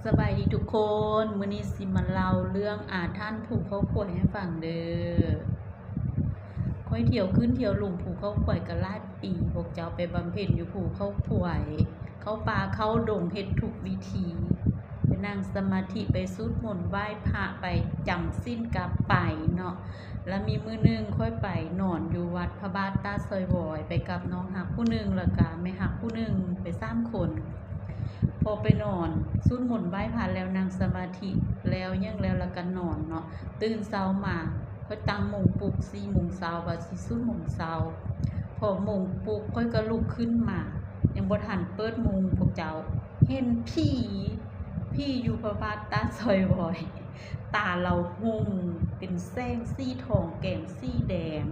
สบายดีทุกคนมื้อนี้สิมาเล่าเรื่องอาถรรพ์ภูเขาข่วยให้ฟังเด้อค่อยเที่ยวขึ้นเที่ยวลงภูเขาข่วยก็หลายปีพวกเจ้าไปบำเพ็ญอยู่ภูเขาข่วยเข้าป่าเข้าดงเฮ็ดทุกวิธีไปนั่งสมาธิไปสวดมนต์ไหว้พระไปจำศีลกลับไปเนาะแล้วมีมื้อนึงค่อยไปนอนอยู่วัดพระบาทตาซอยวอยไปกับน้องฮักผู้นึงแล้วก็แม่ฮักผู้นึงไป3คนพอไปนอนสวดมนต์ไหว้พระแล้วนั่งสมาธิแล้วยังแล้วก็นอนเนาะตื่นเช้ามาค่อยตั้งมงปลุก4 โมงเช้าว่าสิสวดมนต์เช้าพอมงปลุกค่อยก็ลุกขึ้นมายังบ่ทันเปิดมงพวกเจ้าเห็นพี่อยู่พระบาทตาซอยวอยตาเราหุ่งเป็นแสงสีทองแก้มสีแดง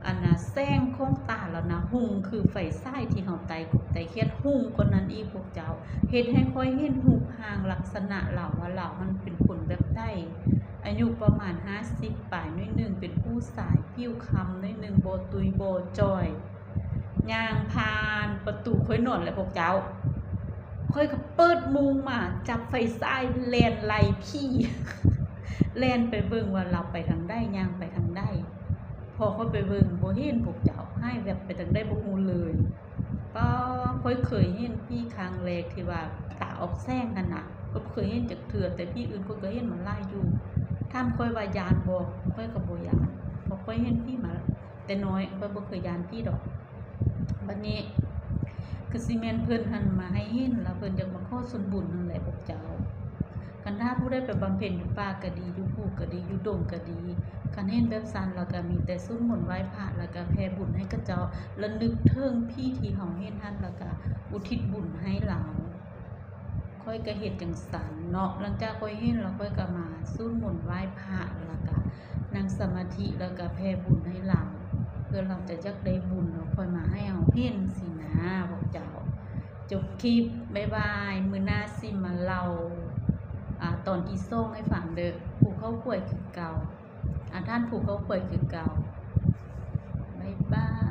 อันน่ะแสงของตาแล้วนะหุ่งคือไฟฉายที่เฮาไตกบไตเฮ็ดหุ่งกว่านั้นอีกพวกเจ้าเฮ็ดให้ค่อยเห็นรูปร่างลักษณะเราว่าเรามันเป็นคนแบบใดอายุประมาณ50ปลายนิดนึงเป็นผู้สายผิวคล้ำนิดนึงบ่ตุยบ่จ้อยย่างผ่านประตูค่อยนอนแหละพวกเจ้าค่อยก็เปิดมุงมาจับไฟฉายแล่นไล่พี่ แล่นไปเบิ่งว่าเราไปทางใดย่างไปทางใดพอเขาไปเบิ่งบ่เห็นพวกเจ้าให้แบบไปทางใดบ่ฮู้เลยก็ค่อยเคยเห็นพี่ครั้งแรกที่ว่าตาออกแสงนั่นน่ะก็เคยเห็นจากเทื่อแต่พี่อื่นก็เห็นมันหลายอยู่ถามค่อยว่าย้านบ่ค่อยก็บ่ย้านเพราะค่อยเห็นพี่มาแต่น้อยค่อยบ่เคยย้านพี่ดอกบัดนี้คือสิแม่นเพิ่นหันมาให้เห็นแล้วเพิ่นอยากมาขอส่วนบุญนั่นแหละพวกเจ้าคันถ้าผู้ใดไปบำเพ็ญอยู่ป่าก็ดีอยู่ภูก็ดีอยู่ดงก็ดีคันเห็นแบบซั้นแล้วก็มีแต่สวดมนต์ไหว้พระแล้วก็แผ่บุญให้กับเจ้าระลึกถึงพี่ที่เฮาเห็นหันแล้วก็อุทิศบุญให้เราค่อยก็เฮ็ดจังซั่นเนาะหลังจากค่อยเห็นแล้วค่อยก็มาสวดมนต์ไหว้พระแล้วก็นั่งสมาธิแล้วก็แผ่บุญให้เราเพื่อเราจะจักได้บุญแล้วค่อยมาให้เฮาเห็นสินะพวกเจ้าจบคลิปบ๊ายบายมื้อหน้าสิมาเล่าตอนที่ส่งให้ฟังเด้อภูเขาข่วยคือเก่าท่านภูเขาข่วยคือเก่าบ๊ายบาย